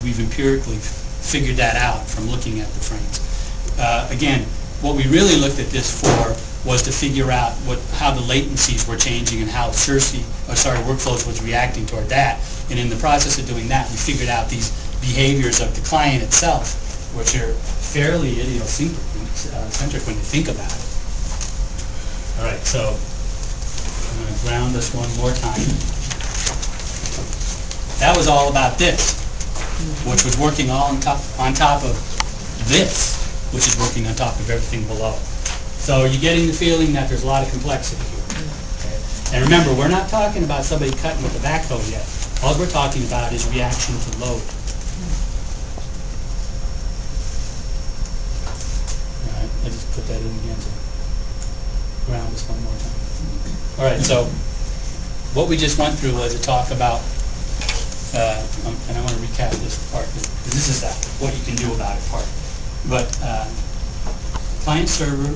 We've empirically figured that out from looking at the frames. Again, what we really looked at this for was to figure out how the latencies were changing and how workflows was reacting toward that. And in the process of doing that, we figured out these behaviors of the client itself, which are fairly idiosyncratic when you think about it. All right, so I'm going to ground this one more time. That was all about this, which was working all on top of this, which is working on top of everything below. So you're getting the feeling that there's a lot of complexity here. Okay? And remember, we're not talking about somebody cutting with the backhoe yet. All we're talking about is reaction to load. All right, I just put that in again to ground this one more time. All right, so what we just went through was a talk about, and I want to recap this part, because this is what you can do about it part. But client-server,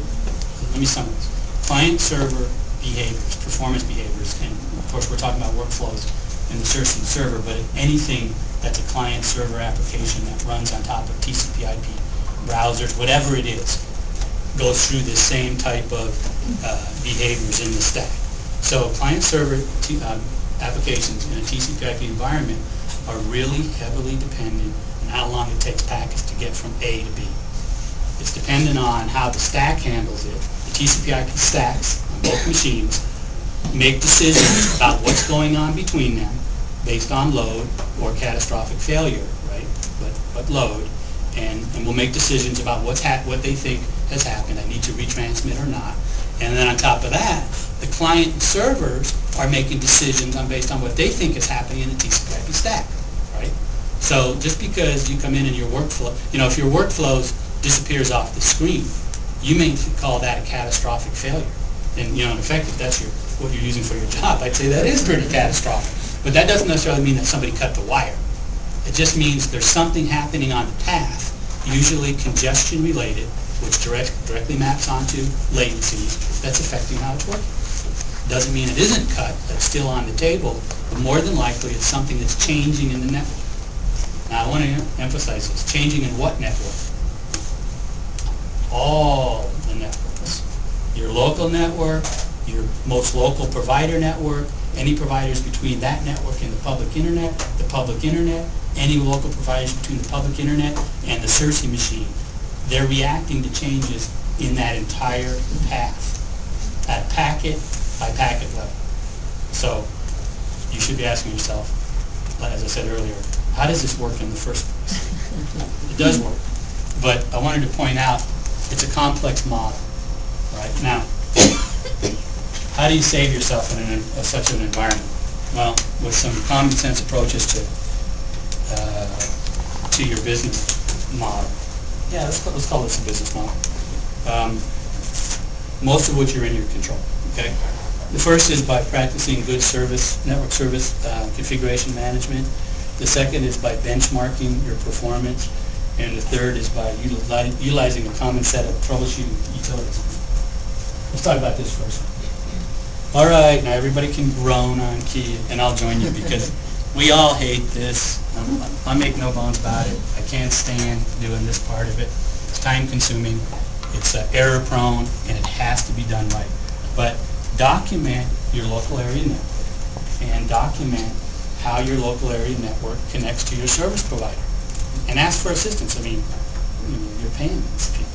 let me summarize. Client-server behaviors, performance behaviors, and of course we're talking about workflows in the Testi server, but anything that's a client-server application that runs on top of TCP/IP browsers, whatever it is, goes through the same type of behaviors in the stack. So client-server applications in a TCP/IP environment are really heavily dependent on how long it takes packets to get from A to B. It's dependent on how the stack handles it. The TCP/IP stacks on both machines make decisions about what's going on between them based on load or catastrophic failure, right? But load, and will make decisions about what they think has happened. I need to retransmit or not. And then on top of that, the client servers are making decisions based on what they think is happening in the TCP/IP stack, right? So just because you come in and your workflow, if your workflows disappears off the screen, you may call that a catastrophic failure. And in effect, if that's what you're using for your job, I'd say that is pretty catastrophic. But that doesn't necessarily mean that somebody cut the wire. It just means there's something happening on the path, usually congestion related, which directly maps onto latencies, that's affecting how it's working. Doesn't mean it isn't cut, that's still on the table, but more than likely it's something that's changing in the network. Now I want to emphasize this, changing in what network? All the networks. Your local network, your most local provider network, any providers between that network and the public internet, any local providers between the public internet and the Testi machine. They're reacting to changes in that entire path, at packet by packet level. So you should be asking yourself, as I said earlier, how does this work in the first place? It does work, but I wanted to point out it's a complex model. Right now, how do you save yourself in such an environment? Well, with some common sense approaches to your business model. Yeah, let's call this a business model. Most of which are in your control. Okay. The first is by practicing good network service configuration management. The second is by benchmarking your performance, and the third is by utilizing a common set of troubleshooting utilities. Let's talk about this first. All right, now everybody can groan on key, and I'll join you because we all hate this. I make no bones about it. I can't stand doing this part of it. It's time-consuming. It's error-prone, and it has to be done right. But document your local area network and document how your local area network connects to your service provider. And ask for assistance. I mean, you're paying these people.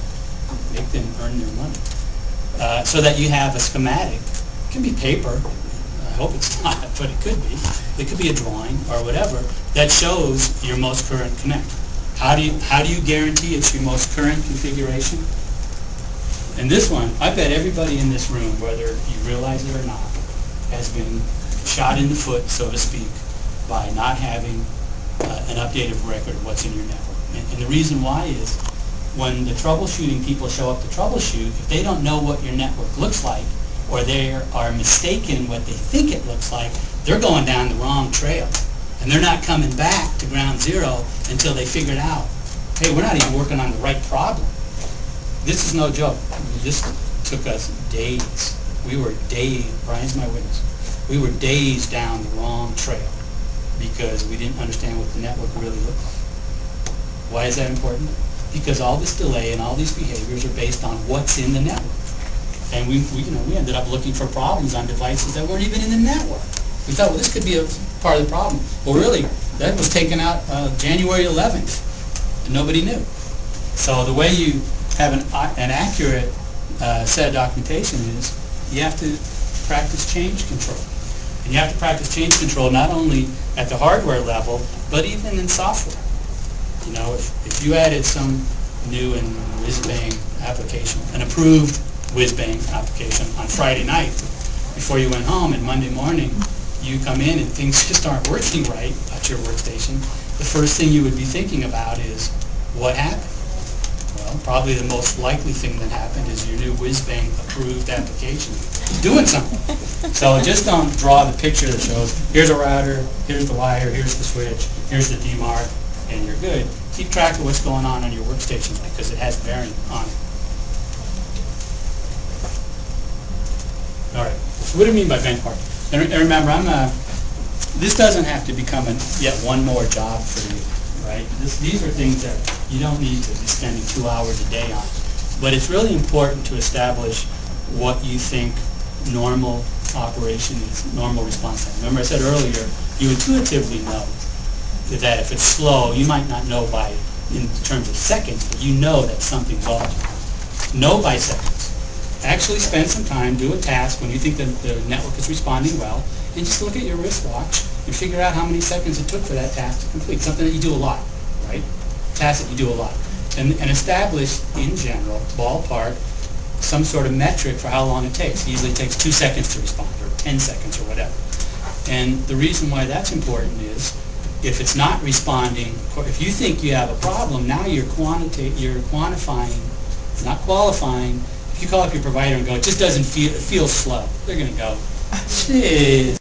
Make them earn their money. So that you have a schematic. It can be paper. I hope it's not, but it could be. It could be a drawing or whatever that shows your most current connect. How do you guarantee it's your most current configuration? And this one, I bet everybody in this room, whether you realize it or not, has been shot in the foot, so to speak, by not having an updated record of what's in your network. And the reason why is when the troubleshooting people show up to troubleshoot, if they don't know what your network looks like, or they are mistaken what they think it looks like, they're going down the wrong trail. And they're not coming back to ground zero until they figured out, hey, we're not even working on the right problem. This is no joke. This took us days. We were days, Brian's my witness, we were days down the wrong trail because we didn't understand what the network really looked like. Why is that important? Because all this delay and all these behaviors are based on what's in the network. And we ended up looking for problems on devices that weren't even in the network. We thought, well, this could be a part of the problem. Well, really, that was taken out January 11th, and nobody knew. So the way you have an accurate set of documentation is you have to practice change control. And you have to practice change control not only at the hardware level, but even in software. You know, if you added some new and whiz-bang application, an approved whiz-bang application on Friday night before you went home, and Monday morning you come in and things just aren't working right at your workstation, the first thing you would be thinking about is, what happened? Well, probably the most likely thing that happened is your new whiz-bang approved application is doing something. So just don't draw the picture that shows, here's a router, here's the wire, here's the switch, here's the DMARC, and you're good. Keep track of what's going on your workstations because it has bearing on it. All right, so what do you mean by benchmark? And remember, this doesn't have to become yet one more job for you, right? These are things that you don't need to be spending 2 hours a day on. But it's really important to establish what you think normal operation is, normal response time. Remember I said earlier, you intuitively know that if it's slow, you might not know in terms of seconds, but you know that something's off. Know by seconds. Actually spend some time, do a task when you think that the network is responding well, and just look at your wristwatch and figure out how many seconds it took for that task to complete. Something that you do a lot, right? Task that you do a lot. And establish, in general, ballpark, some sort of metric for how long it takes. It usually takes 2 seconds to respond, or 10 seconds, or whatever. And the reason why that's important is, if it's not responding, if you think you have a problem, now you're quantifying, not qualifying. If you call up your provider and go, it just doesn't feel, it feels slow, they're going to go, jeez.